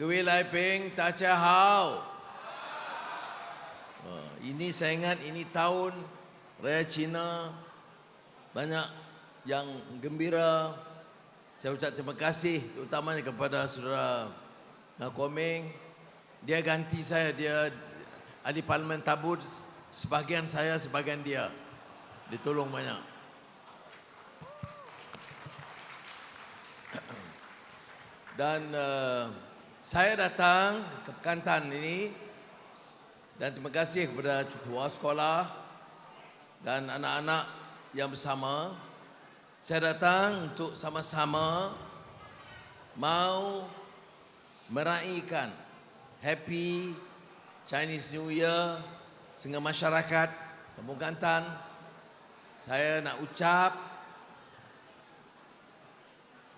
Lai Peng, Ta Chia Hao. Ini saya ingat ini tahun Raya Cina, banyak yang gembira. Saya ucap terima kasih terutamanya kepada saudara Komeng. Dia ganti saya, dia ahli parlimen tabur, sebahagian saya, sebahagian dia. Ditolong banyak. Dan saya datang ke Kelantan ini dan terima kasih kepada ketua sekolah dan anak-anak yang bersama. Saya datang untuk sama-sama mau meraihkan Happy Chinese New Year dengan masyarakat Kampung Kelantan. Saya nak ucap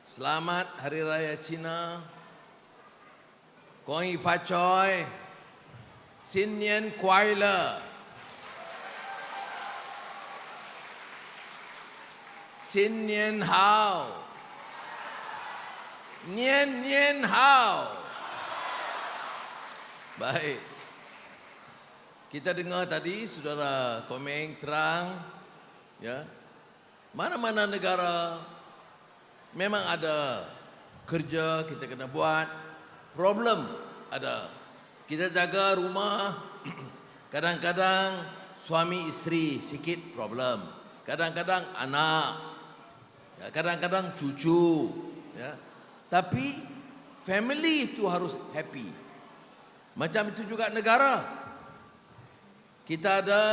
selamat Hari Raya Cina. Kong Yi Fa Choi. Xin Nian Kuai Le. Xin Nian Hao. Nian Nian Hao. Baik. Kita dengar tadi saudara Komeng terang, ya. Mana-mana negara memang ada kerja kita kena buat, problem ada. Kita jaga rumah, kadang-kadang suami isteri sikit problem, kadang-kadang anak, ya, kadang-kadang cucu, ya. Tapi family itu harus happy. Macam itu juga negara. Kita ada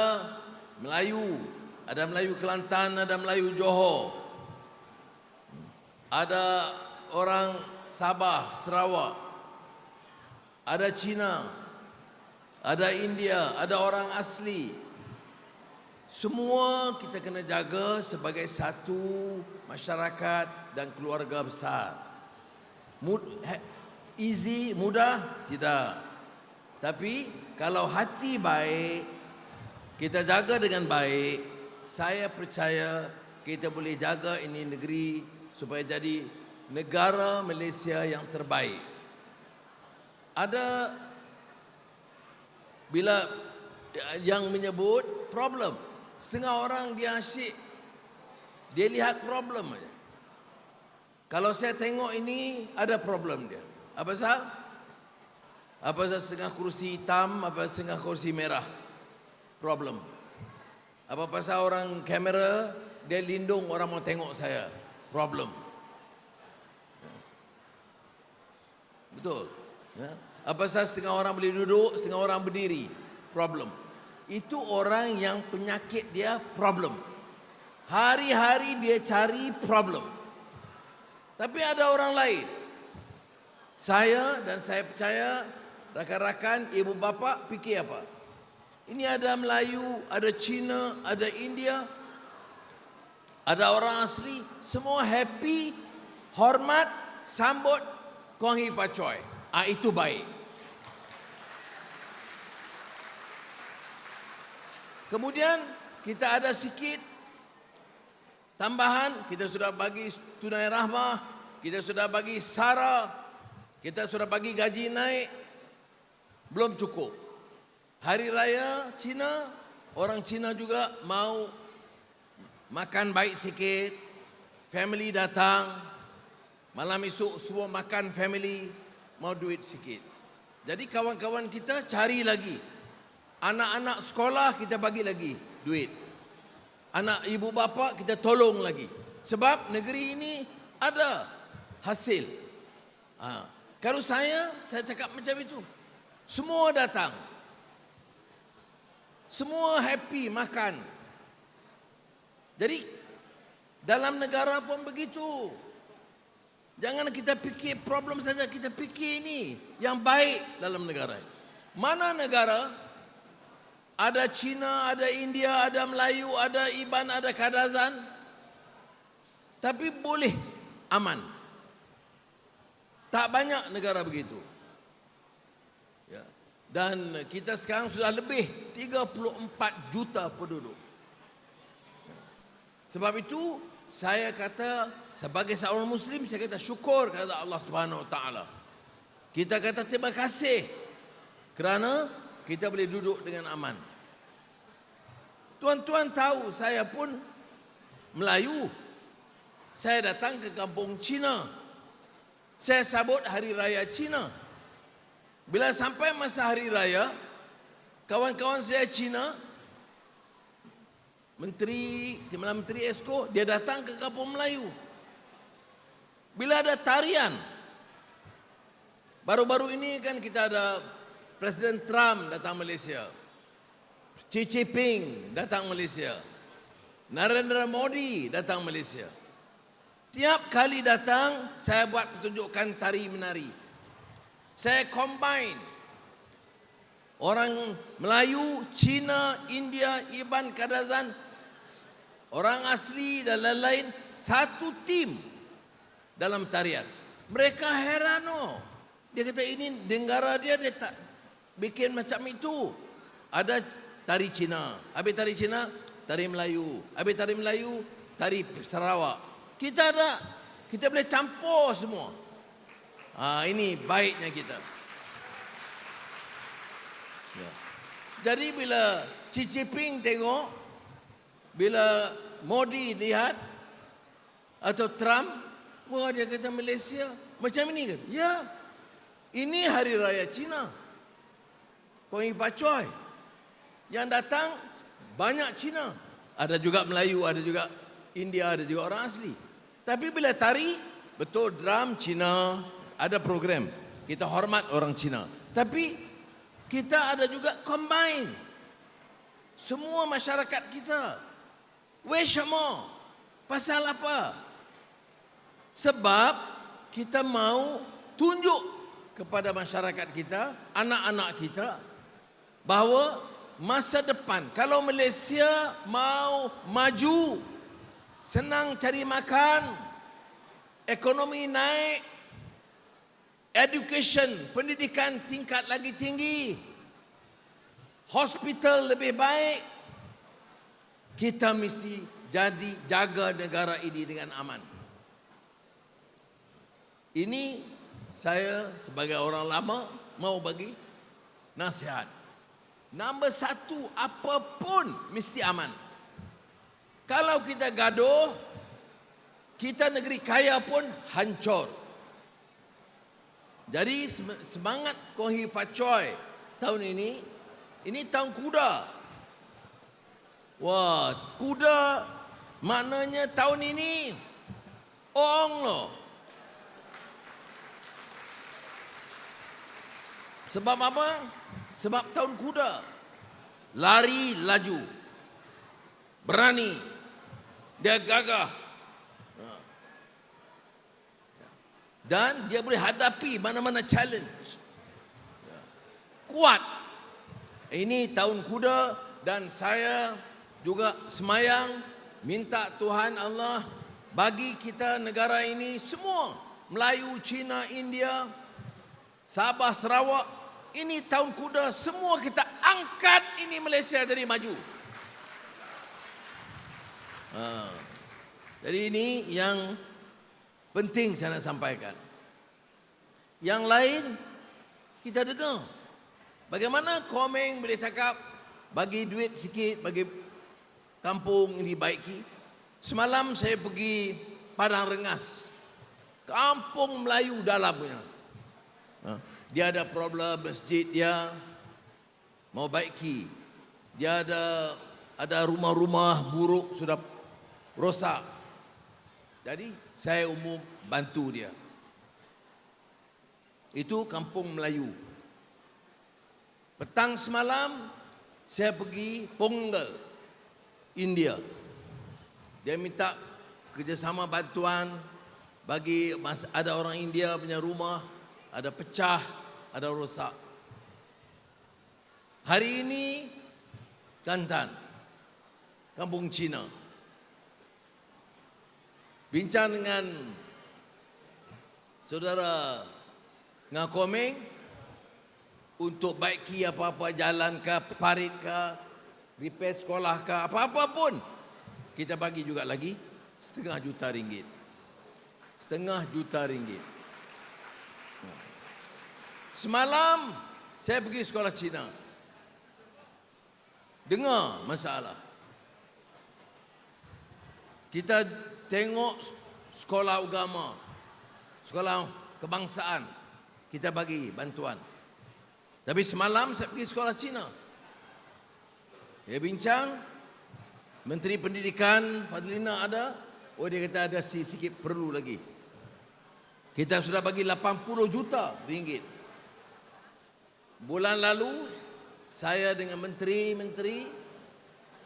Melayu Kelantan, ada Melayu Johor, ada orang Sabah, Sarawak, ada Cina, ada India, ada orang asli. Semua kita kena jaga sebagai satu masyarakat dan keluarga besar. Easy, mudah? Tidak. Tapi kalau hati baik, kita jaga dengan baik, saya percaya kita boleh jaga ini negeri supaya jadi negara Malaysia yang terbaik. Ada bila yang menyebut problem, setengah orang dia asyik, dia lihat problem aja. Kalau saya tengok ini ada problem dia. Apa pasal? Apa pasal setengah kursi hitam, apa setengah kursi merah? Problem. Apa pasal orang kamera dia lindung orang mau tengok saya? Problem. Betul. Ya. Apa pasal setengah orang boleh duduk, setengah orang berdiri? Problem. Itu orang yang penyakit dia problem. Hari-hari dia cari problem. Tapi ada orang lain. Saya dan saya percaya rakan-rakan, ibu bapa fikir apa? Ini ada Melayu, ada Cina, ada India, ada orang asli, semua happy, hormat, sambut Kong Yi Fa Choi. Itu baik. Kemudian kita ada sikit tambahan, kita sudah bagi tunai rahmah, kita sudah bagi sara, kita sudah bagi gaji naik. Belum cukup. Hari Raya Cina, orang Cina juga mau makan baik sikit. Family datang, malam esok semua makan family, mau duit sikit. Jadi kawan-kawan kita cari lagi. Anak-anak sekolah kita bagi lagi duit. Anak ibu bapa kita tolong lagi. Sebab negeri ini ada hasil. Kalau saya cakap macam itu. Semua datang. Semua happy makan. Jadi dalam negara pun begitu. Jangan kita fikir problem saja, kita fikir ini yang baik dalam negara. Mana negara ada Cina, ada India, ada Melayu, ada Iban, ada Kadazan, tapi boleh aman. Tak banyak negara begitu. Ya. Dan kita sekarang sudah lebih 34 juta penduduk. Sebab itu saya kata sebagai seorang Muslim, saya kata syukur kepada Allah Subhanahu Wa Taala. Kita kata terima kasih kerana kita boleh duduk dengan aman. Tuan-tuan tahu saya pun Melayu. Saya datang ke kampung Cina. Saya sambut Hari Raya Cina. Bila sampai masa Hari Raya, kawan-kawan saya Cina, Menteri Esko, dia datang ke kampung Melayu. Bila ada tarian, baru-baru ini kan kita ada Presiden Trump datang Malaysia, Xi Jinping datang Malaysia, Narendra Modi datang Malaysia. Tiap kali datang, saya buat pertunjukan tari menari. Saya combine orang Melayu, Cina, India, Iban, Kadazan, orang asli dan lain-lain, satu tim dalam tarian. Mereka heran, dia kata ini negara dia tak bikin macam itu. Ada tari Cina, habis tari Cina, tari Melayu, habis tari Melayu, tari Sarawak. Kita boleh campur semua. Ini baiknya kita. Ya. Jadi bila Xi Jinping tengok, bila Modi lihat atau Trump, wah dia kata Malaysia macam ini kan? Ya, ini Hari Raya Cina. Kong Fa Choi. Yang datang banyak Cina. Ada juga Melayu, ada juga India, ada juga orang asli. Tapi bila tari, betul drum Cina, ada program. Kita hormat orang Cina. Tapi kita ada juga combine. Semua masyarakat kita. Weshamo. Pasal apa? Sebab kita mau tunjuk kepada masyarakat kita, anak-anak kita, bahawa masa depan, kalau Malaysia mau maju, senang cari makan, ekonomi naik, education, pendidikan tingkat lagi tinggi, hospital lebih baik, kita mesti jaga negara ini dengan aman. Ini saya sebagai orang lama mau bagi nasihat. Nombor satu, apapun mesti aman. Kalau kita gaduh, kita negeri kaya pun hancur. Jadi semangat Kong Fa Choi tahun ini tahun kuda. Wah, kuda maknanya tahun ini ong loh. Sebab apa? Sebab tahun kuda. Lari laju. Berani. Dia gagah. Dan dia boleh hadapi mana-mana challenge. Kuat. Ini tahun kuda dan saya juga semayang minta Tuhan Allah bagi kita negara ini semua, Melayu, Cina, India, Sabah, Sarawak, ini tahun kuda, semua kita angkat ini Malaysia jadi maju. Jadi ini yang penting saya nak sampaikan. Yang lain kita dengar. Bagaimana Komeng boleh cakap bagi duit sikit bagi kampung ini baiki. Semalam saya pergi Padang Rengas. Kampung Melayu dalam punya. Dia ada problem masjid dia mau baiki. Dia ada rumah-rumah buruk sudah rosak. Jadi saya umum bantu dia. Itu kampung Melayu. Petang semalam saya pergi Pongal, India. Dia minta kerjasama bantuan bagi ada orang India punya rumah ada pecah, ada rosak. Hari ini Kelantan, kampung Cina. Bincang dengan saudara Ngakomeng untuk baiki apa-apa jalan ke, parit ke, repair sekolah ke, apa-apa pun. Kita bagi juga lagi RM5 juta. RM5 juta. Semalam saya pergi sekolah Cina. Dengar masalah. Kita tengok sekolah agama, sekolah kebangsaan, kita bagi bantuan. Tapi semalam saya pergi sekolah Cina. Dia bincang, Menteri Pendidikan Fadlina ada. Oh, dia kata ada sikit perlu lagi. Kita sudah bagi 80 juta ringgit. Bulan lalu saya dengan menteri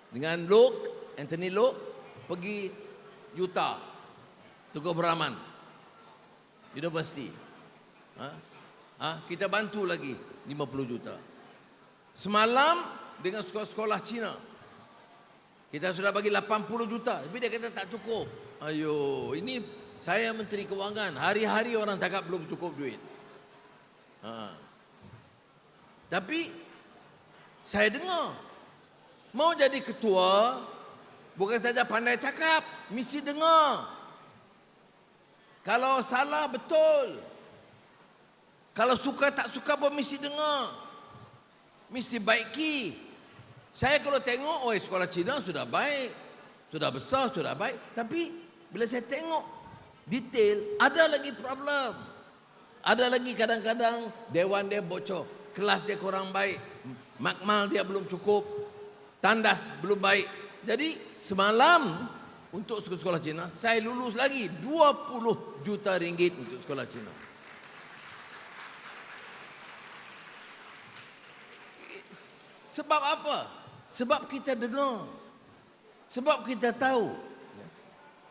dengan Anthony Loke pergi Utah, Tunku Abdul University. Kita bantu lagi 50 juta. Semalam dengan sekolah-sekolah Cina kita sudah bagi 80 juta. Tapi dia kata tak cukup. Ayo, ini saya Menteri Kewangan. Hari-hari orang cakap belum cukup duit. Tapi saya dengar, mau jadi ketua bukan saja pandai cakap, mesti dengar. Kalau salah betul. Kalau suka tak suka pun mesti dengar. Mesti baiki. Saya kalau tengok, sekolah Cina sudah baik, sudah besar, sudah baik. Tapi bila saya tengok detail, ada lagi problem. Ada lagi kadang-kadang dewan dia bocor, kelas dia kurang baik, makmal dia belum cukup, tandas belum baik. Jadi semalam untuk sekolah Cina, saya lulus lagi 20 juta ringgit untuk sekolah Cina. Sebab apa? Sebab kita dengar. Sebab kita tahu.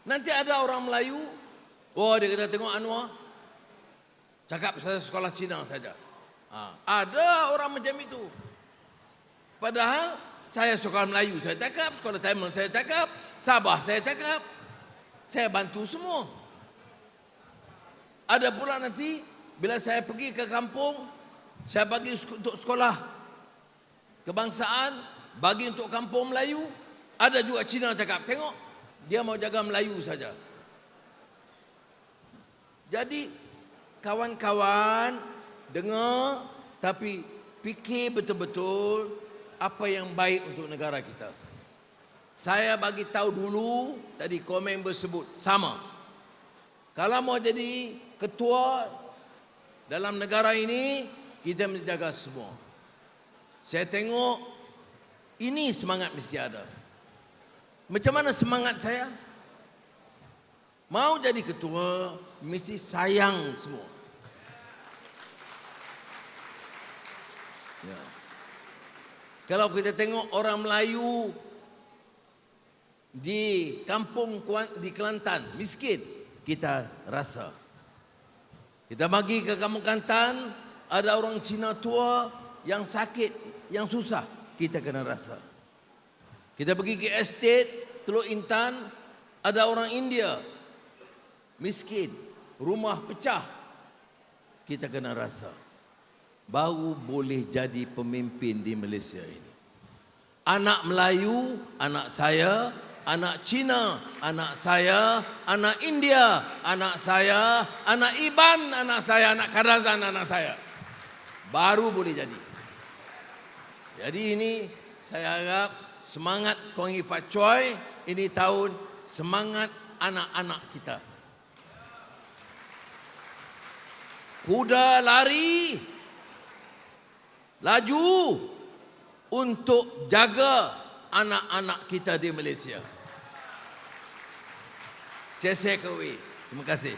Nanti ada orang Melayu, dia kata tengok Anwar, cakap saya sekolah Cina saja. Ada orang macam itu. Padahal saya sekolah Melayu saya cakap, sekolah Tamil saya cakap, Sabah saya cakap, saya bantu semua. Ada pula nanti bila saya pergi ke kampung, saya bagi untuk sekolah kebangsaan, bagi untuk kampung Melayu. Ada juga Cina cakap, tengok dia mau jaga Melayu saja. Jadi kawan-kawan dengar, tapi fikir betul-betul apa yang baik untuk negara kita. Saya bagi tahu dulu, tadi komen bersebut sama. Kalau mau jadi ketua dalam negara ini, kita mesti jaga semua. Saya tengok ini semangat mesti ada. Macam mana semangat saya? Mau jadi ketua mesti sayang semua. Ya. Kalau kita tengok orang Melayu di kampung di Kelantan miskin, kita rasa. Kita bagi ke kampung Kelantan, ada orang Cina tua yang sakit, yang susah, kita kena rasa. Kita pergi ke estate Teluk Intan, ada orang India miskin, rumah pecah, kita kena rasa. Baru boleh jadi pemimpin di Malaysia ini. Anak Melayu, anak saya, anak Cina, anak saya, anak India, anak saya, anak Iban, anak saya, anak Kadazan, anak saya. Baru boleh jadi. Jadi ini saya harap semangat Kongi Fat Choi ini tahun semangat anak-anak kita. Kuda lari, laju untuk jaga anak-anak kita di Malaysia. Saya Terima kasih.